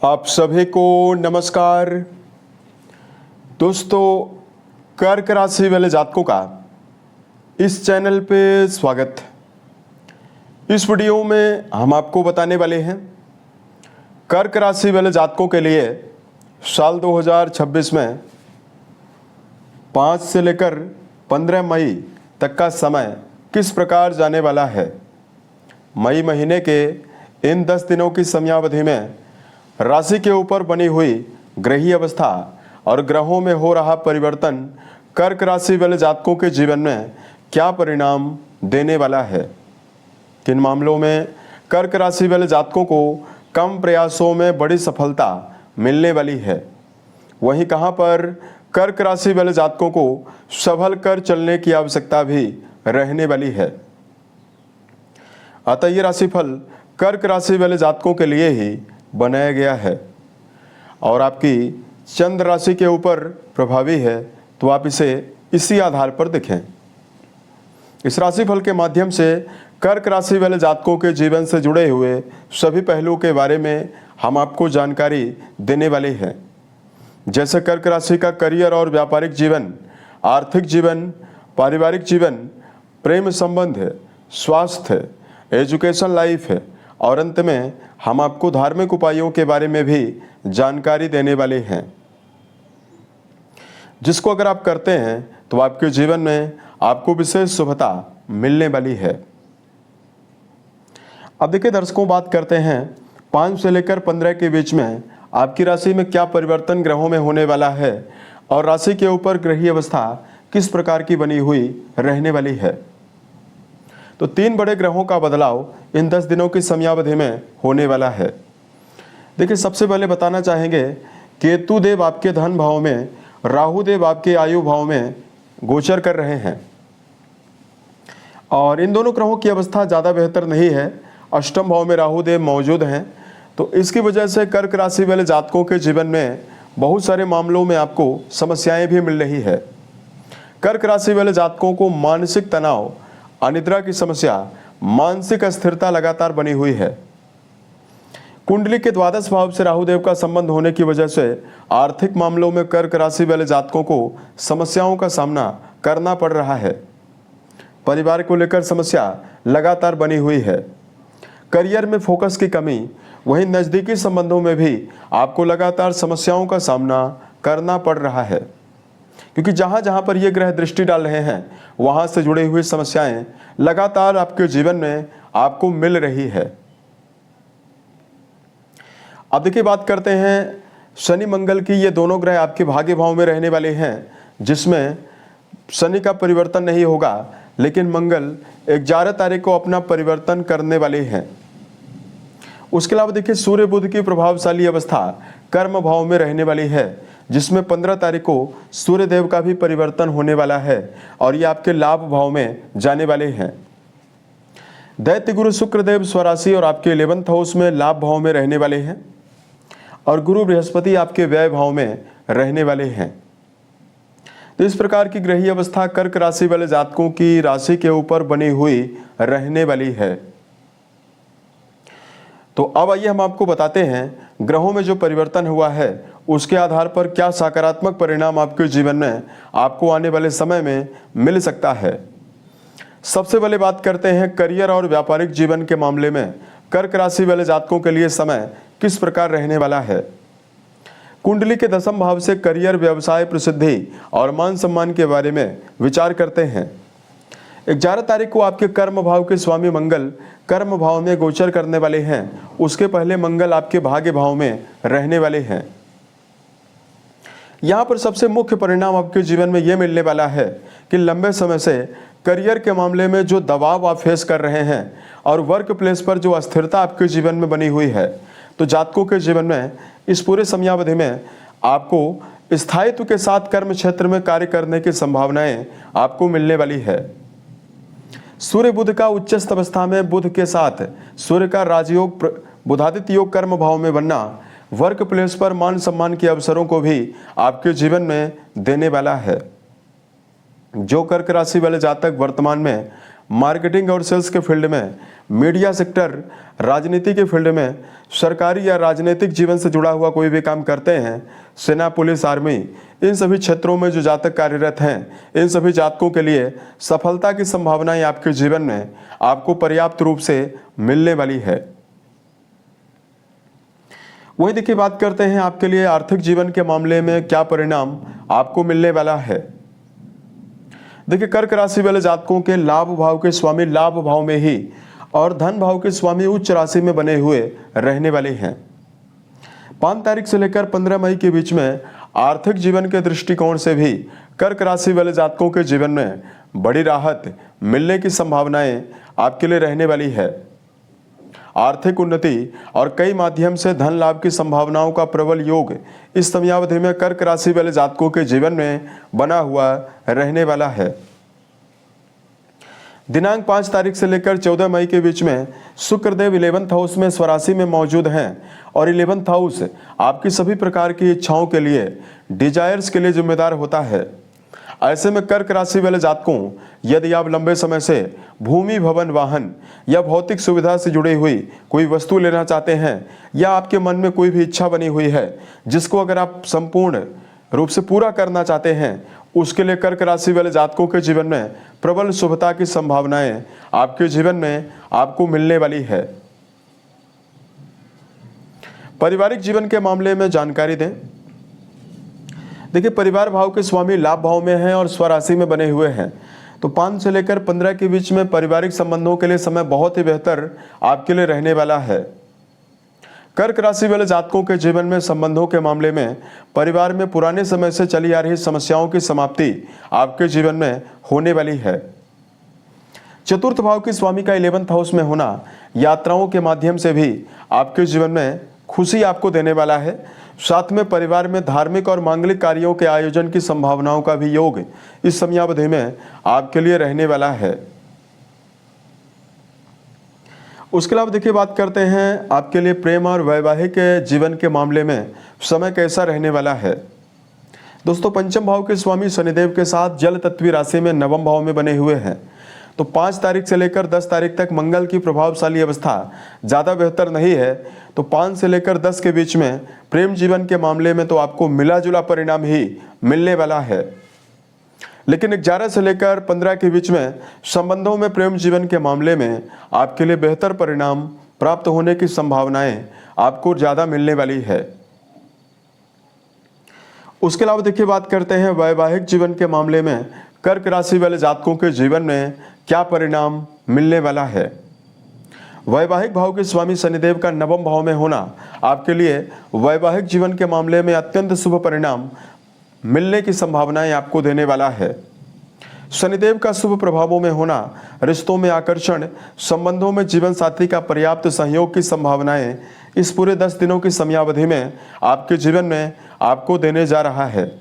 आप सभी को नमस्कार। दोस्तों, कर्क राशि वाले जातकों का इस चैनल पे स्वागत है। इस वीडियो में हम आपको बताने वाले हैं कर्क राशि वाले जातकों के लिए साल 2026 में 5 से लेकर 15 मई तक का समय किस प्रकार जाने वाला है। मई महीने के इन 10 दिनों की समयावधि में राशि के ऊपर बनी हुई ग्रहीय अवस्था और ग्रहों में हो रहा परिवर्तन कर्क राशि वाले जातकों के जीवन में क्या परिणाम देने वाला है। किन मामलों में कर्क राशि वाले जातकों को कम प्रयासों में बड़ी सफलता मिलने वाली है, वहीं कहां पर कर्क राशि वाले जातकों को संभल कर चलने की आवश्यकता भी रहने वाली है। अतः ये राशिफल कर्क राशि वाले जातकों के लिए ही बनाया गया है और आपकी चंद्र राशि के ऊपर प्रभावी है, तो आप इसे इसी आधार पर देखें। इस राशिफल के माध्यम से कर्क राशि वाले जातकों के जीवन से जुड़े हुए सभी पहलुओं के बारे में हम आपको जानकारी देने वाले हैं, जैसे कर्क राशि का करियर और व्यापारिक जीवन, आर्थिक जीवन, पारिवारिक जीवन, प्रेम संबंध, स्वास्थ्य, एजुकेशन लाइफ है और अंत में हम आपको धार्मिक उपायों के बारे में भी जानकारी देने वाले हैं, जिसको अगर आप करते हैं तो आपके जीवन में आपको विशेष शुभता मिलने वाली है। अब देखिए दर्शकों, बात करते हैं 5 से लेकर 15 के बीच में आपकी राशि में क्या परिवर्तन ग्रहों में होने वाला है और राशि के ऊपर ग्रहीय अवस्था किस प्रकार की बनी हुई रहने वाली है। तो 3 बड़े ग्रहों का बदलाव इन 10 दिनों की समयावधि में होने वाला है। देखिए, सबसे पहले बताना चाहेंगे केतु देव आपके धन भाव में, राहु देव आपके आयु भाव में गोचर कर रहे हैं और इन दोनों ग्रहों की अवस्था ज़्यादा बेहतर नहीं है। अष्टम भाव में राहु देव मौजूद हैं, तो इसकी वजह से कर्क राशि वाले जातकों के जीवन में बहुत सारे मामलों में आपको समस्याएं भी मिल रही है। कर्क राशि वाले जातकों को मानसिक तनाव, अनिद्रा की समस्या, मानसिक अस्थिरता लगातार बनी हुई है। कुंडली के द्वादश भाव से राहुदेव का संबंध होने की वजह से आर्थिक मामलों में कर्क राशि वाले जातकों को समस्याओं का सामना करना पड़ रहा है। परिवार को लेकर समस्या लगातार बनी हुई है। करियर में फोकस की कमी, वहीं नज़दीकी संबंधों में भी आपको लगातार समस्याओं का सामना करना पड़ रहा है, क्योंकि जहां जहां पर ये ग्रह दृष्टि डाल रहे हैं वहां से जुड़ी हुई समस्याएं लगातार आपके जीवन में आपको मिल रही है। अब देखिए, बात करते हैं शनि मंगल की। ये दोनों ग्रह आपके भाग्य भाव में रहने वाले हैं, जिसमें शनि का परिवर्तन नहीं होगा, लेकिन मंगल 11 तारीख को अपना परिवर्तन करने वाले हैं। उसके अलावा देखिए, सूर्य बुध की प्रभावशाली अवस्था कर्म भाव में रहने वाली है, जिसमें 15 तारीख को सूर्य देव का भी परिवर्तन होने वाला है और ये आपके लाभ भाव में जाने वाले हैं। दैत्य गुरु शुक्र देव स्वराशि और आपके 11th हाउस में लाभ भाव में रहने वाले हैं और गुरु बृहस्पति आपके व्यय भाव में रहने वाले हैं। तो इस प्रकार की ग्रहीय अवस्था कर्क राशि वाले जातकों की राशि के ऊपर बनी हुई रहने वाली है। तो अब आइए हम आपको बताते हैं ग्रहों में जो परिवर्तन हुआ है उसके आधार पर क्या सकारात्मक परिणाम आपके जीवन में आपको आने वाले समय में मिल सकता है। सबसे पहले बात करते हैं करियर और व्यापारिक जीवन के मामले में कर्क राशि वाले जातकों के लिए समय किस प्रकार रहने वाला है। कुंडली के 10वें भाव से करियर, व्यवसाय, प्रसिद्धि और मान सम्मान के बारे में विचार करते हैं। 11 तारीख को आपके कर्म भाव के स्वामी मंगल कर्म भाव में गोचर करने वाले हैं। उसके पहले मंगल आपके भाग्य भाव में रहने वाले हैं। यहाँ पर सबसे मुख्य परिणाम आपके जीवन में यह मिलने वाला है कि लंबे समय से करियर के मामले में जो दबाव आप फेस कर रहे हैं और वर्क प्लेस पर जो अस्थिरता आपके जीवन में बनी हुई है, तो जातकों के जीवन में इस पूरे समयावधि में आपको स्थायित्व के साथ कर्म क्षेत्र में कार्य करने की संभावनाएं आपको मिलने वाली है। सूर्य बुध का उच्चस्थ अवस्था में बुध के साथ सूर्य का राजयोग बुधादित्य योग कर्म भाव में बनना वर्क प्लेस पर मान सम्मान के अवसरों को भी आपके जीवन में देने वाला है। जो कर्क राशि वाले जातक वर्तमान में मार्केटिंग और सेल्स के फील्ड में, मीडिया सेक्टर, राजनीति के फील्ड में, सरकारी या राजनीतिक जीवन से जुड़ा हुआ कोई भी काम करते हैं, सेना, पुलिस, आर्मी, इन सभी क्षेत्रों में जो जातक कार्यरत हैं, इन सभी जातकों के लिए सफलता की संभावनाएं आपके जीवन में आपको पर्याप्त रूप से मिलने वाली है। वही देखिए, बात करते हैं आपके लिए आर्थिक जीवन के मामले में क्या परिणाम आपको मिलने वाला है। देखिए, कर्क राशि वाले जातकों के लाभ भाव के स्वामी लाभ भाव में ही और धन भाव के स्वामी उच्च राशि में बने हुए रहने वाले हैं। 5 तारीख से लेकर 15 मई के बीच में आर्थिक जीवन के दृष्टिकोण से भी कर्क राशि वाले जातकों के जीवन में बड़ी राहत मिलने की संभावनाएं आपके लिए रहने वाली है। आर्थिक उन्नति और कई माध्यम से धन लाभ की संभावनाओं का प्रबल योग इस समयावधि में कर्क राशि वाले जातकों के जीवन में बना हुआ रहने वाला है। दिनांक 5 तारीख से लेकर 14 मई के बीच में शुक्रदेव 11th हाउस में स्वराशि में मौजूद हैं और 11th हाउस आपकी सभी प्रकार की इच्छाओं के लिए, डिजायर्स के लिए जिम्मेदार होता है। ऐसे में कर्क राशि वाले जातकों, यदि आप लंबे समय से भूमि, भवन, वाहन या भौतिक सुविधा से जुड़ी हुई कोई वस्तु लेना चाहते हैं या आपके मन में कोई भी इच्छा बनी हुई है जिसको अगर आप संपूर्ण रूप से पूरा करना चाहते हैं, उसके लिए कर्क राशि वाले जातकों के जीवन में प्रबल शुभता की संभावनाएं आपके जीवन में आपको मिलने वाली है। पारिवारिक जीवन के मामले में जानकारी दें। देखिए, परिवार भाव के स्वामी लाभ भाव में हैं और स्वराशि में बने हुए हैं, तो 5 से लेकर 15 के बीच में पारिवारिक संबंधों के लिए समय बहुत ही बेहतर आपके लिए रहने वाला है। कर्क राशि वाले जातकों के जीवन में संबंधों के मामले में परिवार में पुराने समय से चली आ रही समस्याओं की समाप्ति आपके जीवन में होने वाली है। चतुर्थ भाव के स्वामी का 11th हाउस में होना यात्राओं के माध्यम से भी आपके जीवन में खुशी आपको देने वाला है। साथ में परिवार में धार्मिक और मांगलिक कार्यों के आयोजन की संभावनाओं का भी योग इस समयावधि में आपके लिए रहने वाला है। उसके अलावा देखिए, बात करते हैं आपके लिए प्रेम और वैवाहिक जीवन के मामले में समय कैसा रहने वाला है। दोस्तों, पंचम भाव के स्वामी शनिदेव के साथ जल तत्वी राशि में नवम भाव में बने हुए हैं, तो 5 तारीख से लेकर 10 तारीख तक मंगल की प्रभावशाली अवस्था ज़्यादा बेहतर नहीं है। तो 5 से लेकर 10 के बीच में प्रेम जीवन के मामले में तो आपको मिला जुला परिणाम ही मिलने वाला है, लेकिन 11 से लेकर 15 के बीच में संबंधों में प्रेम जीवन के मामले में आपके लिए बेहतर परिणाम प्राप्त होने की संभावनाएं आपको ज़्यादा मिलने वाली है। उसके अलावा देखिए, बात करते हैं वैवाहिक जीवन के मामले में कर्क राशि वाले जातकों के जीवन में क्या परिणाम मिलने वाला है। वैवाहिक भाव के स्वामी शनिदेव का नवम भाव में होना आपके लिए वैवाहिक जीवन के मामले में अत्यंत शुभ परिणाम मिलने की संभावनाएं आपको देने वाला है। शनिदेव का शुभ प्रभावों में होना रिश्तों में आकर्षण, संबंधों में जीवन साथी का पर्याप्त सहयोग की संभावनाएं इस पूरे 10 दिनों की समयावधि में आपके जीवन में आपको देने जा रहा है।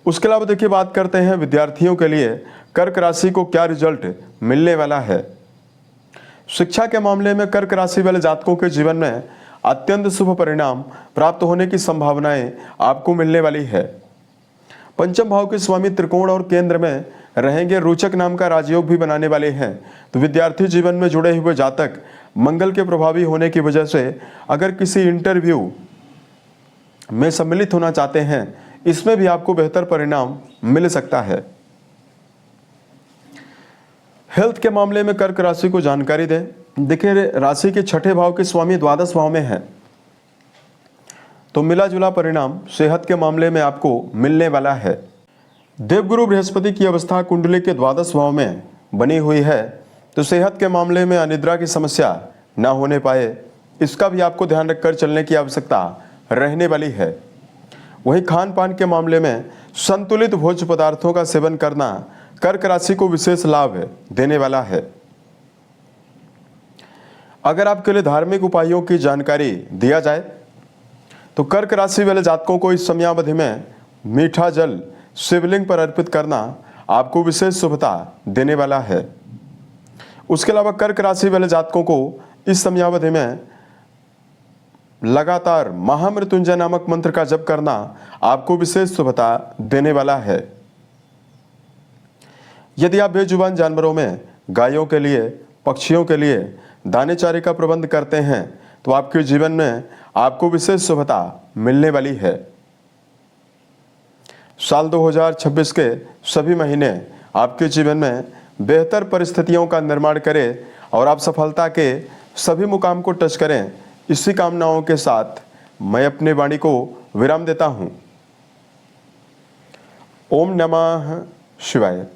उसके अलावा देखिए, बात करते हैं विद्यार्थियों के लिए कर्क राशि को क्या रिजल्ट मिलने वाला है। शिक्षा के मामले में कर्क राशि वाले जातकों के जीवन में अत्यंत शुभ परिणाम प्राप्त होने की संभावनाएं आपको मिलने वाली है। पंचम भाव के स्वामी त्रिकोण और केंद्र में रहेंगे, रोचक नाम का राजयोग भी बनाने वाले हैं, तो विद्यार्थी जीवन में जुड़े हुए जातक मंगल के प्रभावी होने की वजह से अगर किसी इंटरव्यू में सम्मिलित होना चाहते हैं, इसमें भी आपको बेहतर परिणाम मिल सकता है। हेल्थ के मामले में कर्क राशि को जानकारी दें। देखिए, राशि के 6ठे भाव के स्वामी द्वादश भाव में है, तो मिला जुला परिणाम सेहत के मामले में आपको मिलने वाला है। देवगुरु बृहस्पति की अवस्था कुंडली के द्वादश भाव में बनी हुई है, तो सेहत के मामले में अनिद्रा की समस्या ना होने पाए, इसका भी आपको ध्यान रखकर चलने की आवश्यकता रहने वाली है। वहीं खान पान के मामले में संतुलित भोज्य पदार्थों का सेवन करना कर्क राशि को विशेष लाभ देने वाला है। अगर आपके लिए धार्मिक उपायों की जानकारी दिया जाए तो कर्क राशि वाले जातकों को इस समयावधि में मीठा जल शिवलिंग पर अर्पित करना आपको विशेष शुभता देने वाला है। उसके अलावा कर्क राशि वाले जातकों को इस समयावधि में लगातार महामृत्युंजय नामक मंत्र का जप करना आपको विशेष शुभता देने वाला है। यदि आप बेजुबान जानवरों में गायों के लिए, पक्षियों के लिए दाने चारे का प्रबंध करते हैं तो आपके जीवन में आपको विशेष शुभता मिलने वाली है। साल 2026 के सभी महीने आपके जीवन में बेहतर परिस्थितियों का निर्माण करें और आप सफलता के सभी मुकाम को टच करें। इसी कामनाओं के साथ मैं अपनी वाणी को विराम देता हूं। ओम नमः शिवाय।